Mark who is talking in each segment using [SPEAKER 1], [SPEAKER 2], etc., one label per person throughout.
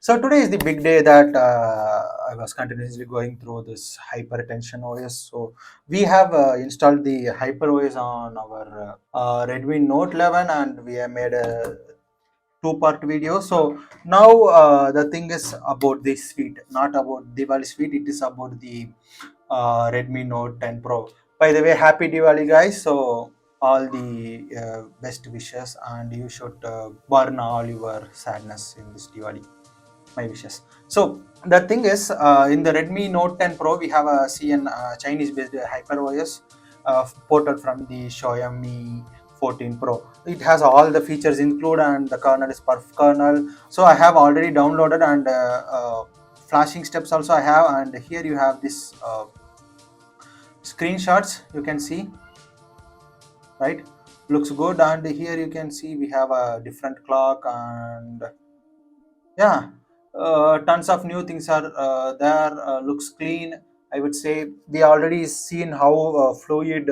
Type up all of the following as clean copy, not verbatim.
[SPEAKER 1] So today is the big day that I was continuously going through this hypertension OS. So we have installed the Hyper OS on our Redmi Note 11, and we have made a two-part video. So now the thing is about this suite, not about Diwali suite. It is about the Redmi Note 10 Pro. By the way, happy Diwali, guys. So all the best wishes, and you should burn all your sadness in this Diwali. My wishes. So the thing is, in the Redmi Note 10 Pro, we have a CN Chinese-based HyperOS ported from the Xiaomi 14 Pro. It has all the features included, and the kernel is perf kernel. So I have already downloaded, and flashing steps also I have, and here you have this screenshots. You can see, right? Looks good, and here you can see we have a different clock, and yeah, tons of new things are there. Looks clean, I would say. We already seen how fluid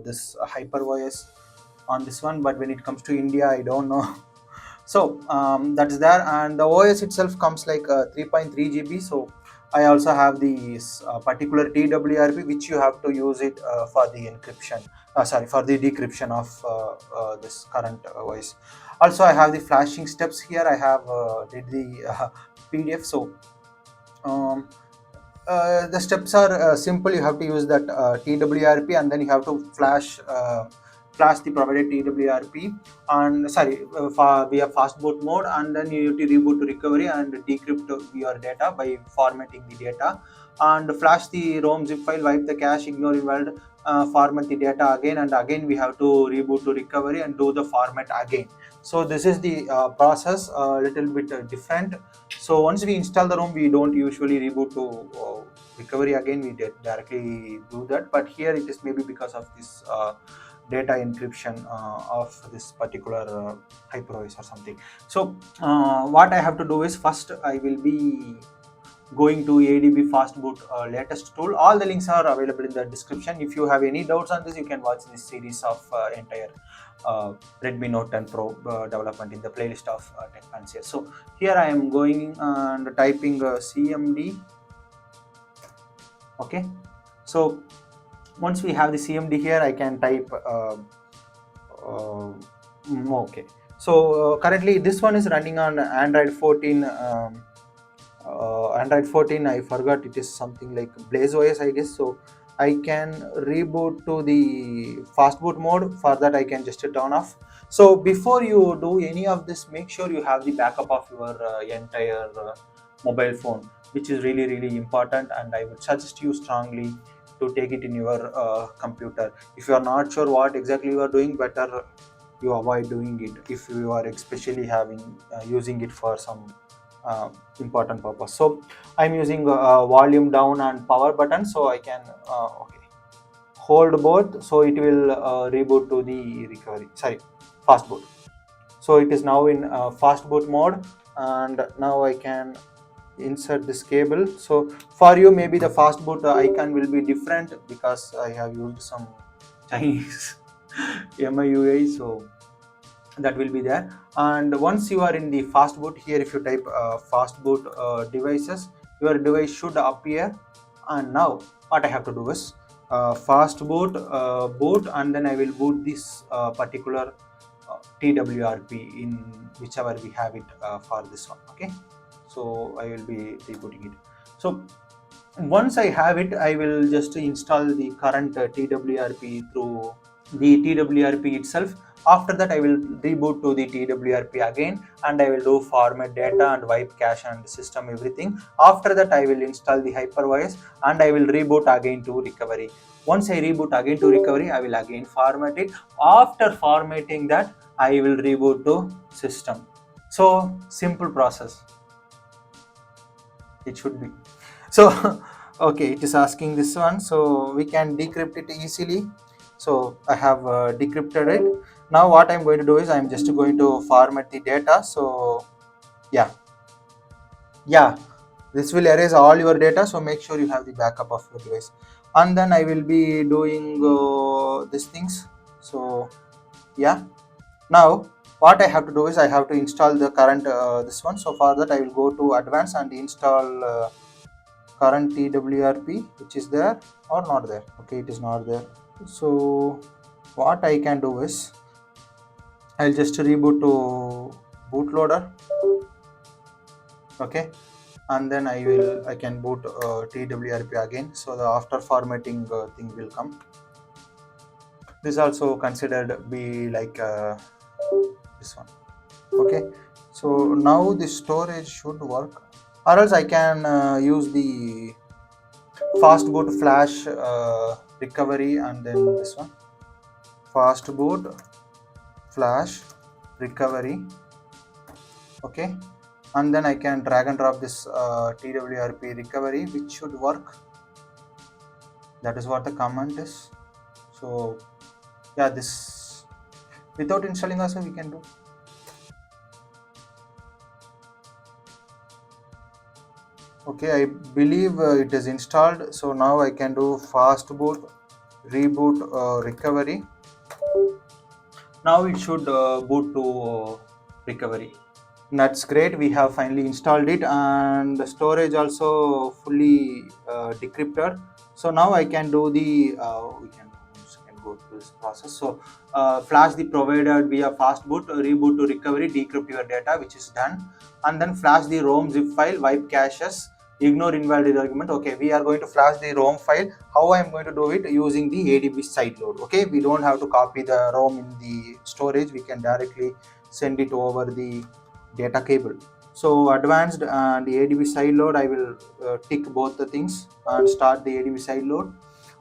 [SPEAKER 1] this HyperOS on this one, but when it comes to India, I don't know. So that's there, and the OS itself comes like 3.3 GB. So I also have the particular TWRP, which you have to use it for the encryption. For the decryption of this current OS. Also, I have the flashing steps here. I have did the PDF. So um, the steps are simple. You have to use that TWRP, and then you have to flash the provided TWRP, and via fastboot mode, and then you need to reboot to recovery and decrypt your data by formatting the data, and flash the ROM zip file, wipe the cache, ignore invalid, format the data again, and again we have to reboot to recovery and do the format again. So this is the process, a little bit different. So once we install the ROM, we don't usually reboot to recovery again. We directly do that, but here it is maybe because of this data encryption of this particular HyperOS or something. So what I have to do is, first I will be going to ADB Fastboot latest tool. All the links are available in the description. If you have any doubts on this, you can watch this series of entire Redmi Note 10 Pro development in the playlist of Tech Fancier. So here I am going and typing CMD. Okay, so once we have the CMD here, I can type okay. So currently this one is running on Android 14. Android 14, I forgot, it is something like Blaze OS, I guess. So I can reboot to the fastboot mode. For that, I can just turn off. So before you do any of this, make sure you have the backup of your entire mobile phone, which is really important, and I would suggest you strongly to take it in your computer. If you are not sure what exactly you are doing, better you avoid doing it if you are especially using it for some important purpose. So I'm using volume down and power button, so I can hold both, so it will reboot to the fast boot. So it is now in fast boot mode, and now I can insert this cable. So for you, maybe the fast boot icon will be different because I have used some Chinese MIUI, so that will be there. And once you are in the fast boot, here if you type fast boot devices, your device should appear. And now what I have to do is fast boot boot, and then I will boot this particular TWRP in whichever we have it for this one. Okay, so I will be rebooting it. So once I have it, I will just install the current TWRP through the TWRP itself. After that, I will reboot to the TWRP again, and I will do format data and wipe cache and system everything. After that, I will install the HyperOS, and I will reboot again to recovery. Once I reboot again to recovery, I will again format it. After formatting that, I will reboot to system. So simple process it should be. So okay, it is asking this one, so we can decrypt it easily. So I have decrypted it. Now what I'm going to do is I'm just going to format the data. So yeah, this will erase all your data, so make sure you have the backup of your device. And then I will be doing these things. So yeah, now what I have to do is I have to install the current this one. So for that I will go to advanced and install current TWRP, which is there or not there. Okay, it is not there. So what I can do is I'll just reboot to bootloader. Okay, and then I can boot TWRP again, so the after formatting thing will come. This also considered be like this one. Okay, so now the storage should work, or else I can use the fast boot flash recovery, and then this one fast boot flash recovery. Okay, and then I can drag and drop this TWRP recovery, which should work. That is what the command is. So yeah, this without installing also we can do. Okay, I believe it is installed. So now I can do fast boot reboot recovery. Now it should boot to recovery. That's great. We have finally installed it, and the storage also fully decrypted. So now I can do the we can go through this process. So flash the provided via fastboot, reboot to recovery, decrypt your data, which is done, and then flash the ROM zip file, wipe caches, ignore invalid argument. Okay, we are going to flash the ROM file. How I am going to do it? Using the ADB sideload. Okay, we don't have to copy the ROM in the storage. We can directly send it over the data cable. So advanced and the ADB sideload, I will tick both the things and start the ADB sideload.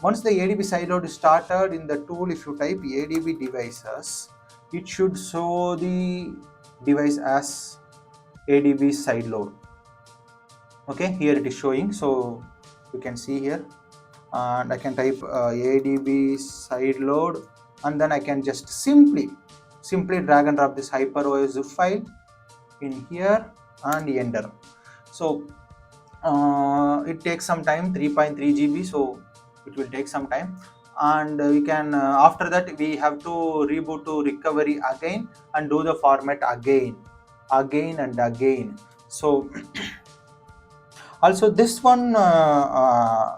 [SPEAKER 1] Once the ADB sideload is started in the tool, if you type ADB devices, it should show the device as ADB sideload. Okay, here it is showing, so you can see here, and I can type ADB sideload, and then I can just simply drag and drop this HyperOS zip file in here and enter. So it takes some time, 3.3 GB, so it will take some time, and we can after that we have to reboot to recovery again and do the format again and again. So also this one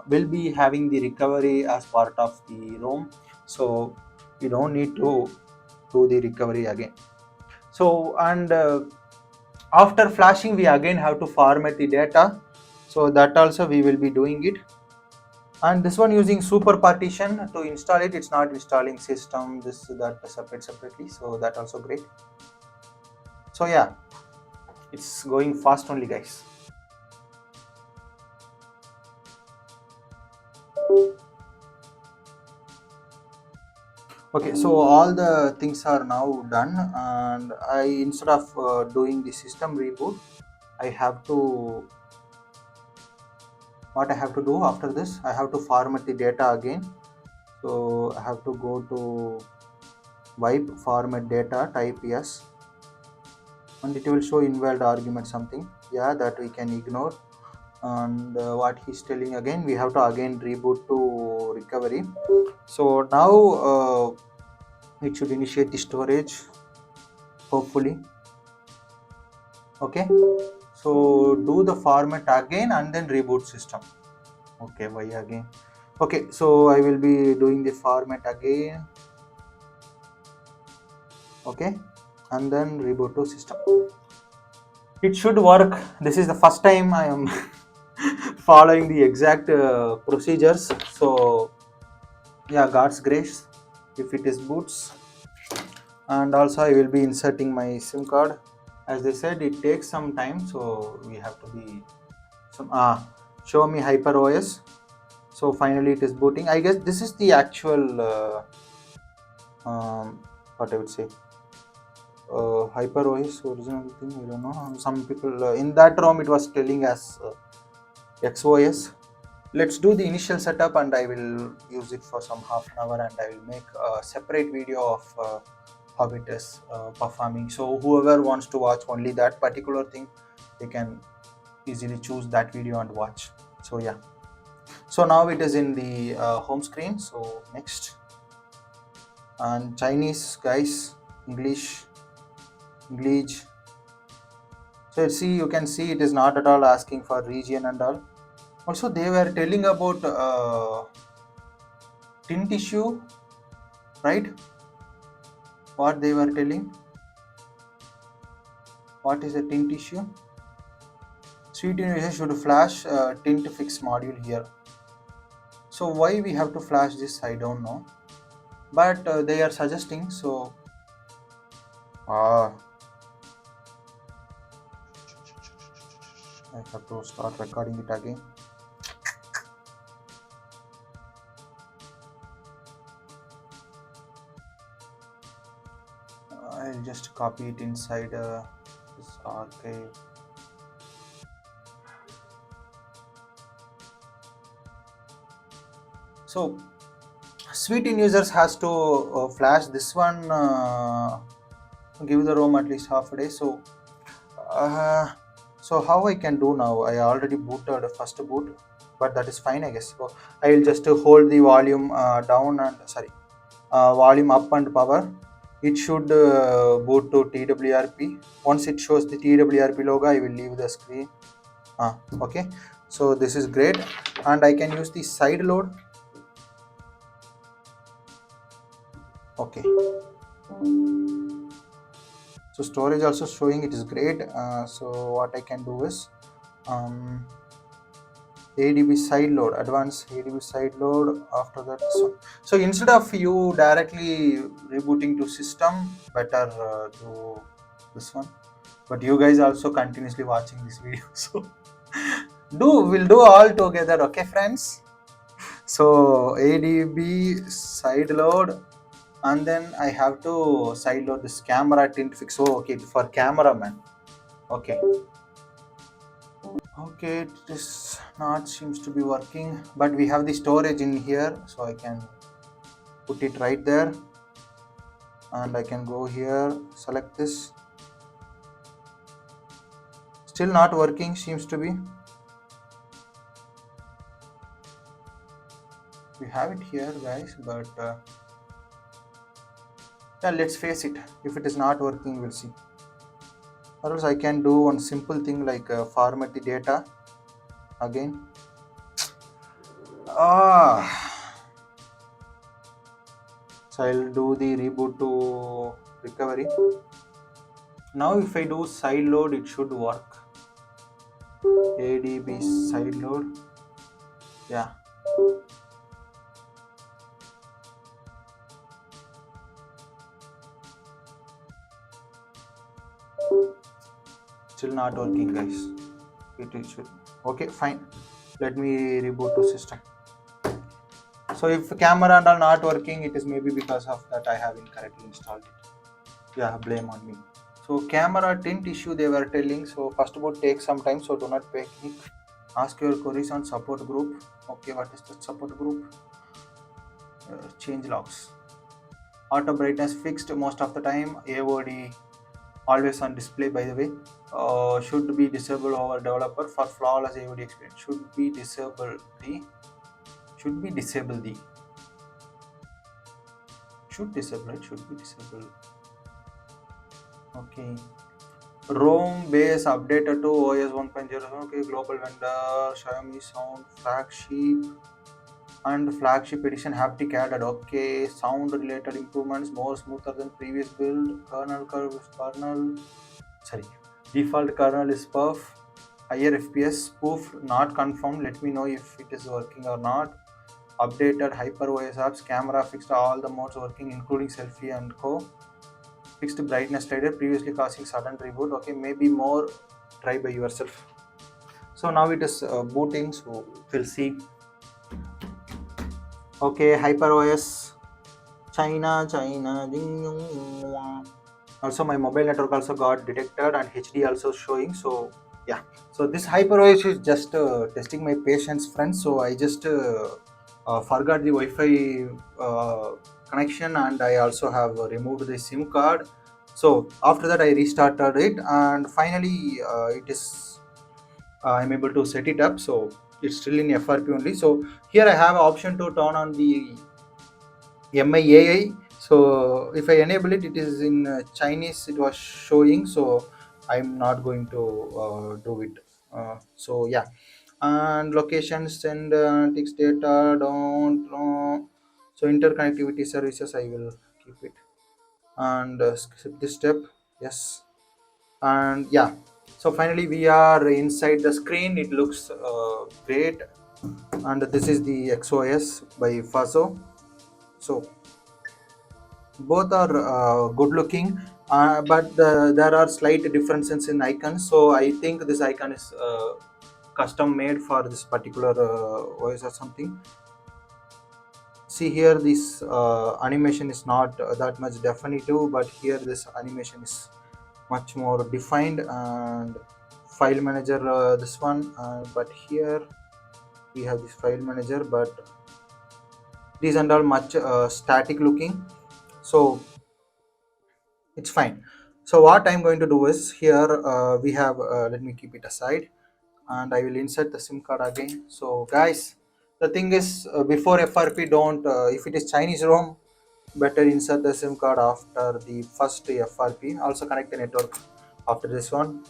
[SPEAKER 1] will be having the recovery as part of the ROM, so you don't need to do the recovery again. So and after flashing we again have to format the data, so that also we will be doing it. And this one using super partition to install it, it's not installing system this that separately, so that also great. So yeah, it's going fast only, guys. Okay, so all the things are now done, and I instead of doing the system reboot, I have to what I have to do after this, I have to format the data again. So I have to go to wipe format data, type yes, and it will show invalid argument something. Yeah, that we can ignore. And what he's telling again, we have to again reboot to recovery. So now it should initiate the storage, hopefully. Okay, so do the format again and then reboot system. Okay, why again? Okay, so I will be doing the format again. Okay, and then reboot to system. It should work. This is the first time I am following the exact procedures, so yeah, God's grace if it is boots. And also I will be inserting my SIM card. As they said, it takes some time, so we have to be some Xiaomi Hyper OS. So finally it is booting. I guess this is the actual what I would say Hyper OS original thing. I don't know. Some people in that ROM it was telling as XOS. Let's do the initial setup, and I will use it for some half an hour, and I will make a separate video of how it is performing. So whoever wants to watch only that particular thing, they can easily choose that video and watch. So yeah, so now it is in the home screen. So next, and Chinese, guys, English, glitch. So see, you can see it is not at all asking for region and all. Also, they were telling about tint issue, right? What they were telling? What is a tint issue? Sweet user should flash tint fix module here. So why we have to flash this, I don't know. But they are suggesting. So I have to start recording it again. I'll just copy it inside this archive. So sweet in users has to flash this one, give the ROM at least half a day. So so how I can do now? I already booted the first boot, but that is fine, I guess. So I will just hold the volume down and volume up and power. It should boot to TWRP. Once it shows the TWRP logo, I will leave the screen. Okay, so this is great, and I can use the side load. Okay, so storage also showing it is great. So what I can do is ADB side load, advanced ADB side load. After that, so instead of you directly rebooting to system, better do this one. But you guys also continuously watching this video, so we'll do all together, okay friends? So ADB side load, and then I have to side load this camera tint fix. Oh, okay, for cameraman. Okay, it is not seems to be working, but we have the storage in here, so I can put it right there, and I can go here, select this. Still not working, seems to be. We have it here, guys, but yeah, let's face it. If it is not working, we'll see. Or else I can do one simple thing like format the data again. So I'll do the reboot to recovery. Now if I do side load, it should work. ADB side load. Yeah. Still not working, guys. It should. Okay, fine. Let me reboot to system. So if camera and all not working, it is maybe because of that I have incorrectly installed it. Yeah, blame on me. So camera tint issue they were telling. So first boot takes some time, so do not panic. Ask your queries on support group. Okay, what is the support group? Change logs. Auto brightness fixed most of the time. AOD always on display, by the way. Should be disabled over developer for flawless AOD experience. Should be disabled the. Should be disabled the. Should disable it. Should be disabled. Okay. ROM base updated to OS 1.0. Okay. Global vendor Xiaomi sound flagship and flagship edition haptic added. Okay. Sound related improvements more smoother than previous build. Default kernel is perf. Higher FPS spoof not confirmed. Let me know if it is working or not. Updated Hyper OS apps. Camera fixed all the modes working, including selfie and co. Fixed brightness slider previously causing sudden reboot. Okay, maybe more. Try by yourself. So now it is booting. So we'll see. Okay, Hyper OS. China. Also my mobile network also got detected and HD also showing. So yeah, so this HyperOS is just testing my patience, friends. So I just forgot the Wi-Fi connection, and I also have removed the SIM card. So after that I restarted it, and finally it is I'm able to set it up. So it's still in FRP only. So here I have an option to turn on the MIAI. So if I enable it, it is in Chinese it was showing, so I'm not going to do it. So yeah, and location send text data don't so interconnectivity services I will keep it, and skip this step. Yes, and yeah, so finally we are inside the screen. It looks great, and this is the XOS by Faso. So both are good looking, but there are slight differences in icons. So I think this icon is custom made for this particular OS or something. See here, this animation is not that much definitive, but here this animation is much more defined. And file manager, this one, but here we have this file manager, but these and all much static looking, so it's fine. So what I'm going to do is here, we have let me keep it aside, and I will insert the SIM card again. So guys, the thing is, before FRP, don't if it is Chinese ROM, better insert the SIM card after the first FRP. Also connect the network after this one.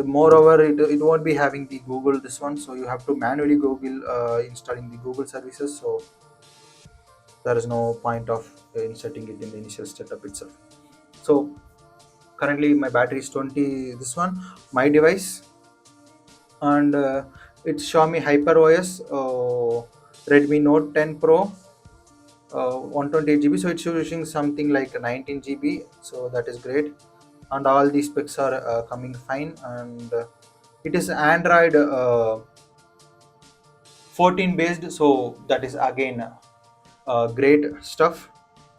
[SPEAKER 1] Moreover, it won't be having the Google this one, so you have to manually Google installing the Google services. So there is no point of inserting it in the initial setup itself. So currently my battery is 20, this one, my device, and it's Xiaomi HyperOS, Redmi Note 10 Pro, 128 GB, so it's using something like 19 GB, so that is great, and all these specs are coming fine. And it is Android 14 based, so that is again great stuff.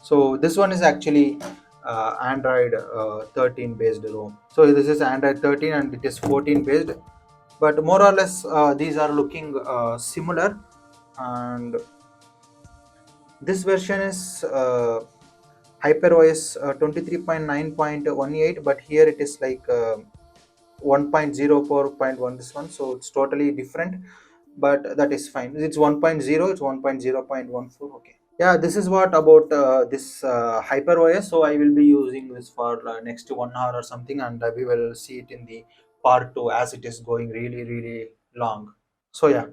[SPEAKER 1] So this one is actually Android 13 based ROM. So this is Android 13 and it is 14 based, but more or less these are looking similar. And this version is HyperOS 23.9.18, but here it is like 1.04.1 this one, so it's totally different, but that is fine. It's 1.0, it's 1.0.14. Okay, yeah, this is what about this HyperOS. So I will be using this for next 1 hour or something, and we will see it in the part 2 as it is going really long. So yeah.